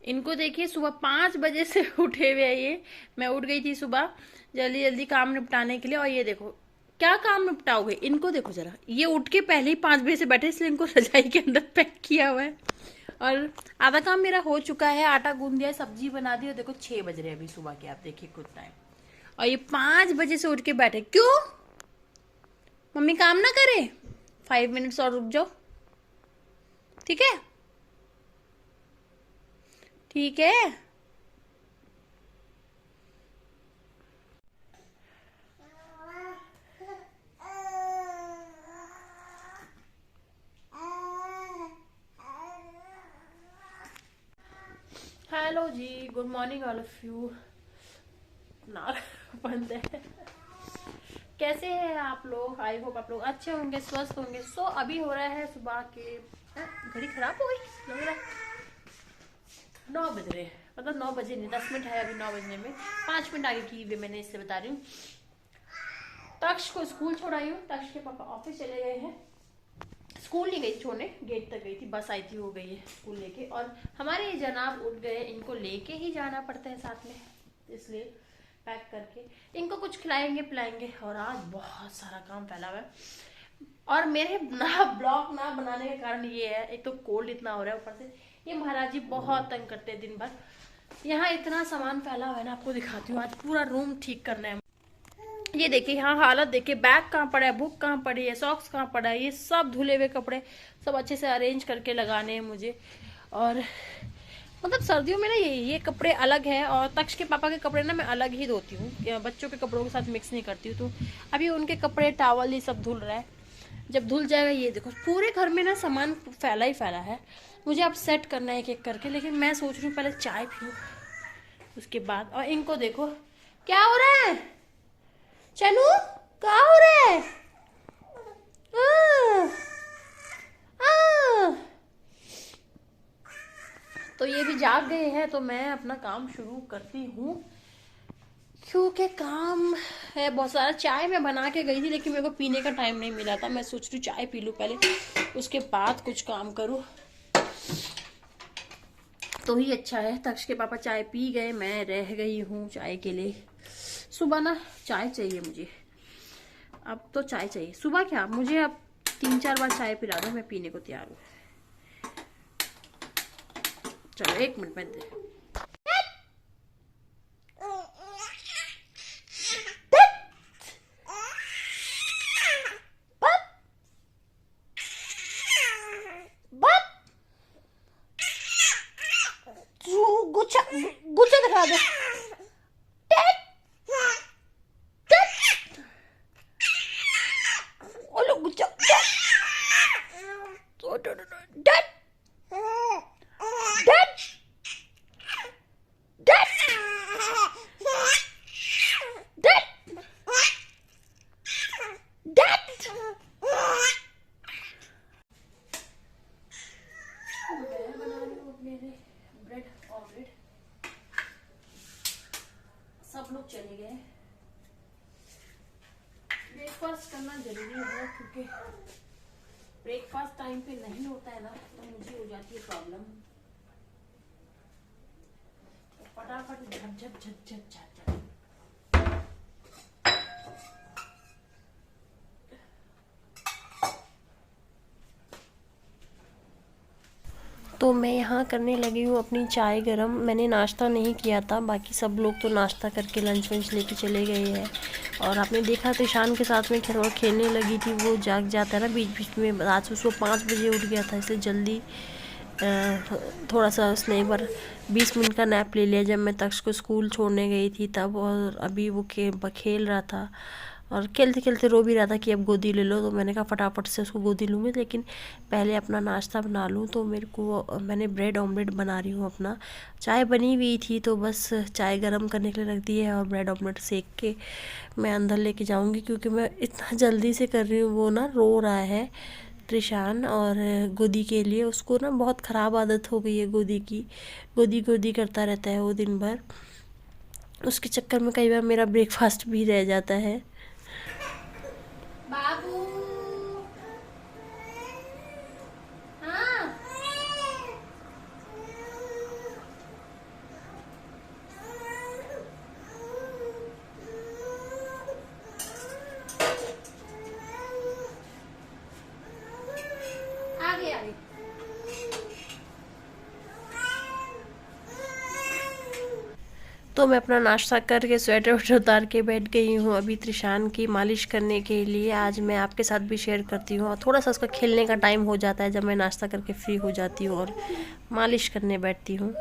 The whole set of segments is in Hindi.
इनको देखिए सुबह 5 बजे से उठे हुए हैं ये। मैं उठ गई थी सुबह जल्दी जल्दी काम निपटाने के लिए, और ये देखो क्या काम निपटाओगे। इनको देखो जरा, ये उठ के पहले ही 5 बजे से बैठे, इसलिए इनको रजाई के अंदर पैक किया हुआ है। और आधा काम मेरा हो चुका है, आटा गूंद दिया, सब्जी बना दी, और देखो 6 बज रहे अभी सुबह के, आप देखिए कुछ टाइम। और ये 5 बजे से उठ के बैठे, क्यों मम्मी काम ना करे? 5 मिनट्स और रुक जाओ, ठीक है? ठीक है। हेलो जी, good morning all of you. ना बंद है। कैसे हैं आप लोग? आई होप आप लोग अच्छे होंगे, स्वस्थ होंगे। सो अभी हो रहा है सुबह के, घड़ी खराब हो गई लग रहा है, 9 बज रहे हैं। मतलब 9 बजे नहीं, 10 मिनट है अभी 9 बजने में। 5 मिनट आगे की वे मैंने इससे बता रही हूँ। तक्ष को स्कूल छोड़ाई हूँ, तक्ष के पापा ऑफिस चले गए हैं। स्कूल नहीं गई छोड़ने, गेट तक गई थी, बस आई थी, हो गई है स्कूल लेके। और हमारे जनाब उठ गए, इनको लेके ही जाना पड़ता है साथ में, इसलिए पैक करके इनको कुछ खिलाएंगे पिलाएंगे। और आज बहुत सारा काम फैला हुआ है, और मेरे ना ब्लॉग ना बनाने का कारण ये है, एक तो कोल्ड इतना हो रहा है, ऊपर से ये महाराज जी बहुत तंग करते हैं दिन भर। यहाँ इतना सामान फैला हुआ है ना, आपको दिखाती हूँ। आज पूरा रूम ठीक करना है। ये देखिए यहाँ हालत देखिए, बैग कहाँ पड़ा है, बुक कहाँ पड़ी है, सॉक्स कहाँ पड़ा है, ये सब धुले हुए कपड़े सब अच्छे से अरेंज करके लगाने हैं मुझे। और मतलब सर्दियों में ना ये कपड़े अलग है, और तक्ष के पापा के कपड़े ना मैं अलग ही धोती हूँ, बच्चों के कपड़ों के साथ मिक्स नहीं करती हूँ। तो अभी उनके कपड़े टावल ये सब धुल रहा है, जब धुल जाएगा। ये देखो पूरे घर में ना सामान फैला ही फैला है, मुझे अब सेट करना है एक एक करके। लेकिन मैं सोच रही हूँ पहले चाय पीऊँ उसके बाद। और इनको देखो क्या हो रहा है, चनू क्या हो रहा है? आ, आ। तो ये भी जाग गए हैं, तो मैं अपना काम शुरू करती हूँ, क्योंकि काम है बहुत सारा। चाय मैं बना के गई थी, लेकिन मेरे को पीने का टाइम नहीं मिला था। मैं सोच रही चाय पी लूँ पहले, उसके बाद कुछ काम करूँ तो ही अच्छा है। तक्ष के पापा चाय पी गए, मैं रह गई हूँ चाय के लिए। सुबह ना चाय चाहिए मुझे, अब तो चाय चाहिए सुबह। क्या मुझे अब 3-4 बार चाय पिला दो, मैं पीने को तैयार हूँ। चलो 1 मिनट में दे। गुच्छा गुच्छा दिखा दो। ओलो गुच्छा। ब्रेड ऑमलेट, सब लोग चले गए। ब्रेकफास्ट करना जरूरी है, क्योंकि ब्रेकफास्ट टाइम पे नहीं होता है ना, तो मुझे हो जाती है प्रॉब्लम। तो फटाफट झट झट झट झट झट झट। तो मैं यहाँ करने लगी हूँ अपनी चाय गरम। मैंने नाश्ता नहीं किया था, बाकी सब लोग तो नाश्ता करके लंच वंच लेके चले गए हैं। और आपने देखा तो ईशान के साथ में खेलने लगी थी, वो जाग जाता है ना बीच बीच में। आज उसको 5 बजे उठ गया था, इसलिए जल्दी थोड़ा सा उसने एक बार 20 मिनट का नैप ले लिया जब मैं तक्ष को स्कूल छोड़ने गई थी तब। और अभी वो खेल रहा था, और खेलते खेलते रो भी रहा था कि अब गोदी ले लो। तो मैंने कहा फटाफट से उसको गोदी लूँगी, लेकिन पहले अपना नाश्ता बना लूँ। तो मैंने ब्रेड ऑमलेट बना रही हूँ अपना। चाय बनी हुई थी, तो बस चाय गर्म करने के लिए रख दी है, और ब्रेड ऑमलेट सेक के मैं अंदर लेके जाऊँगी, क्योंकि मैं इतना जल्दी से कर रही हूँ। वो ना रो रहा है त्रिशान, और गोदी के लिए उसको ना बहुत ख़राब आदत हो गई है गोदी की। गोदी गोदी करता रहता है वो दिन भर, उसके चक्कर में कई बार मेरा ब्रेकफास्ट भी रह जाता है। बाबू हाँ, तो मैं अपना नाश्ता करके स्वेटर वेटर उतार के बैठ गई हूँ अभी त्रिशान की मालिश करने के लिए। आज मैं आपके साथ भी शेयर करती हूँ और थोड़ा सा उसका खेलने का टाइम हो जाता है जब मैं नाश्ता करके फ्री हो जाती हूँ और मालिश करने बैठती हूँ।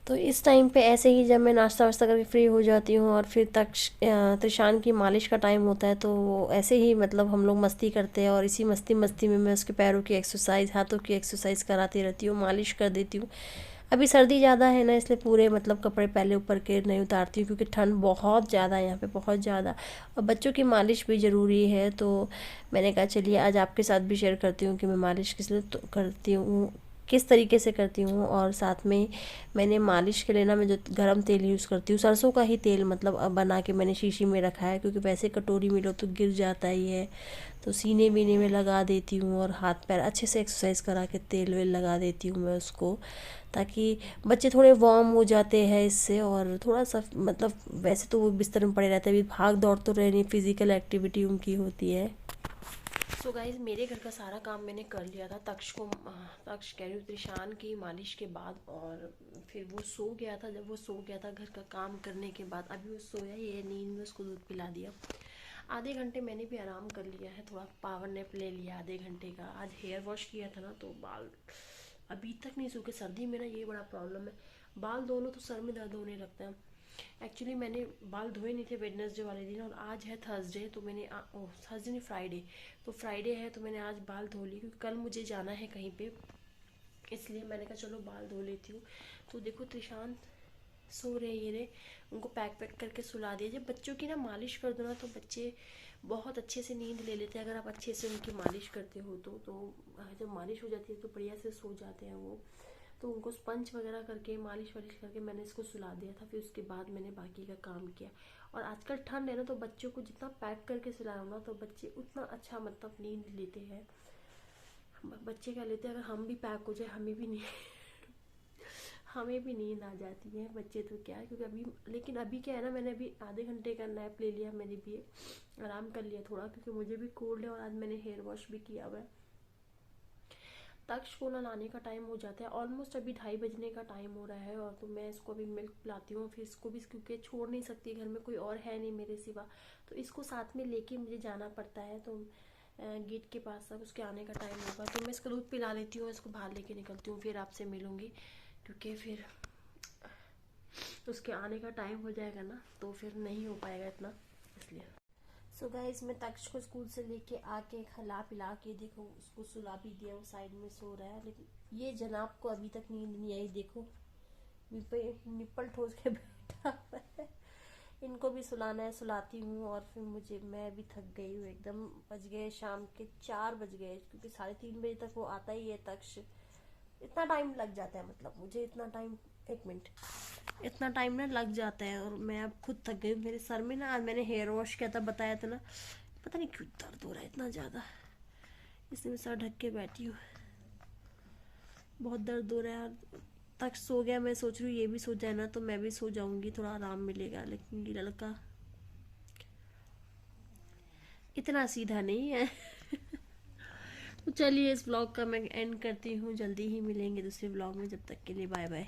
तो इस टाइम पे ऐसे ही जब मैं नाश्ता वाश्ता करके फ्री हो जाती हूँ और फिर तक त्रिशान की मालिश का टाइम होता है, तो वो ऐसे ही मतलब हम लोग मस्ती करते हैं और इसी मस्ती मस्ती में मैं उसके पैरों की एक्सरसाइज, हाथों की एक्सरसाइज कराती रहती हूँ, मालिश कर देती हूँ। अभी सर्दी ज़्यादा है ना, इसलिए पूरे मतलब कपड़े पहले ऊपर के नहीं उतारती हूँ क्योंकि ठंड बहुत ज़्यादा है यहाँ पे, बहुत ज़्यादा। और बच्चों की मालिश भी ज़रूरी है, तो मैंने कहा चलिए आज आपके साथ भी शेयर करती हूँ कि मैं मालिश किस लिए तो करती हूँ, किस तरीके से करती हूँ। और साथ में मैंने मालिश के लिए ना मैं जो गरम तेल यूज़ करती हूँ, सरसों का ही तेल मतलब अब बना के मैंने शीशी में रखा है क्योंकि वैसे कटोरी में लो तो गिर जाता ही है। तो सीने वीने में लगा देती हूँ और हाथ पैर अच्छे से एक्सरसाइज करा के तेल वेल लगा देती हूँ मैं उसको, ताकि बच्चे थोड़े वार्म हो जाते हैं इससे। और थोड़ा सा मतलब वैसे तो वो बिस्तर में पड़े रहते हैं, अभी भाग दौड़ तो रहे नहीं, फिजिकल एक्टिविटी उनकी होती है। सो गाइज मेरे घर का सारा काम मैंने कर लिया था तक्ष कह रही हूँ त्रिशान की मालिश के बाद। और फिर वो सो गया था, जब वो सो गया था घर का काम करने के बाद, अभी वो सोया ही है, नींद में उसको दूध पिला दिया। आधे घंटे मैंने भी आराम कर लिया है, थोड़ा पावर नैप ले लिया आधे घंटे का। आज हेयर वॉश किया था ना तो बाल अभी तक नहीं सूखे। सर्दी में ना ये बड़ा प्रॉब्लम है, बाल धो लो तो सर में दर्द होने लगता है। एक्चुअली मैंने बाल धोए नहीं थे वेडनेसडे वाले दिन, और आज है थर्सडे तो मैंने थर्सडे नहीं फ्राइडे, तो फ्राइडे है तो मैंने आज बाल धो ली क्योंकि कल मुझे जाना है कहीं पे, इसलिए मैंने कहा चलो बाल धो लेती हूँ। तो देखो त्रिशांत सो रहे ये रे, उनको पैक पैक करके सुला दिया। जब बच्चों की ना मालिश कर दो ना तो बच्चे बहुत अच्छे से नींद ले लेते हैं, अगर आप अच्छे से उनकी मालिश करते हो तो जब मालिश हो जाती है तो बढ़िया से सो जाते हैं वो। तो उनको स्पंज वगैरह करके मालिश वालिश करके मैंने इसको सुला दिया था, फिर उसके बाद मैंने बाकी का काम किया। और आजकल ठंड है ना, तो बच्चों को जितना पैक करके सुलाऊँ ना तो बच्चे उतना अच्छा मतलब नींद लेते हैं। बच्चे क्या लेते हैं, अगर हम भी पैक हो जाए हमें भी नहीं हमें भी नींद आ जाती है। बच्चे तो क्या है, क्योंकि अभी लेकिन अभी क्या है ना, मैंने अभी आधे घंटे का नैप ले लिया, मैंने भी आराम कर लिया थोड़ा क्योंकि मुझे भी कोल्ड है। और आज मैंने हेयर वॉश भी किया हुआ है। तक्ष को ना लाने का टाइम हो जाता है, ऑलमोस्ट अभी 2:30 बजने का टाइम हो रहा है। और तो मैं इसको अभी मिल्क पिलाती हूँ, फिर इसको भी क्योंकि छोड़ नहीं सकती, घर में कोई और है नहीं मेरे सिवा, तो इसको साथ में लेके मुझे जाना पड़ता है। तो गेट के पास तक उसके आने का टाइम होगा तो मैं इसको दूध पिला लेती हूँ, इसको बाहर लेके निकलती हूँ, फिर आपसे मिलूंगी क्योंकि फिर उसके आने का टाइम हो जाएगा ना तो फिर नहीं हो पाएगा इतना, इसलिए। सो गाइस मैं तक्ष को स्कूल से लेके आके खिला पिला के देखो उसको सुला भी दिया, वो साइड में सो रहा है। लेकिन ये जनाब को अभी तक नींद नहीं आई, देखो निप्पल ठोस के बैठा हुआ है। इनको भी सुलाना है, सुलाती हूँ और फिर मैं भी थक गई हूँ एकदम। बज गए शाम के 4 बज गए क्योंकि 3:30 बजे तक वो आता ही है तक्ष। इतना टाइम लग जाता है, मतलब मुझे इतना टाइम, 1 मिनट, इतना टाइम ना लग जाता है। और मैं अब खुद थक गई, मेरे सर में ना आज मैंने हेयर वॉश किया था, बताया था ना, पता नहीं क्यों दर्द हो रहा है इतना ज़्यादा, इसलिए मैं सर ढक के बैठी हूँ, बहुत दर्द हो रहा है। तक सो गया, मैं सोच रही हूँ ये भी सो जाए ना तो मैं भी सो जाऊंगी, थोड़ा आराम मिलेगा। लेकिन ये लड़का इतना सीधा नहीं है तो चलिए इस व्लॉग का मैं एंड करती हूँ, जल्दी ही मिलेंगे दूसरे व्लॉग में, जब तक के लिए बाय बाय।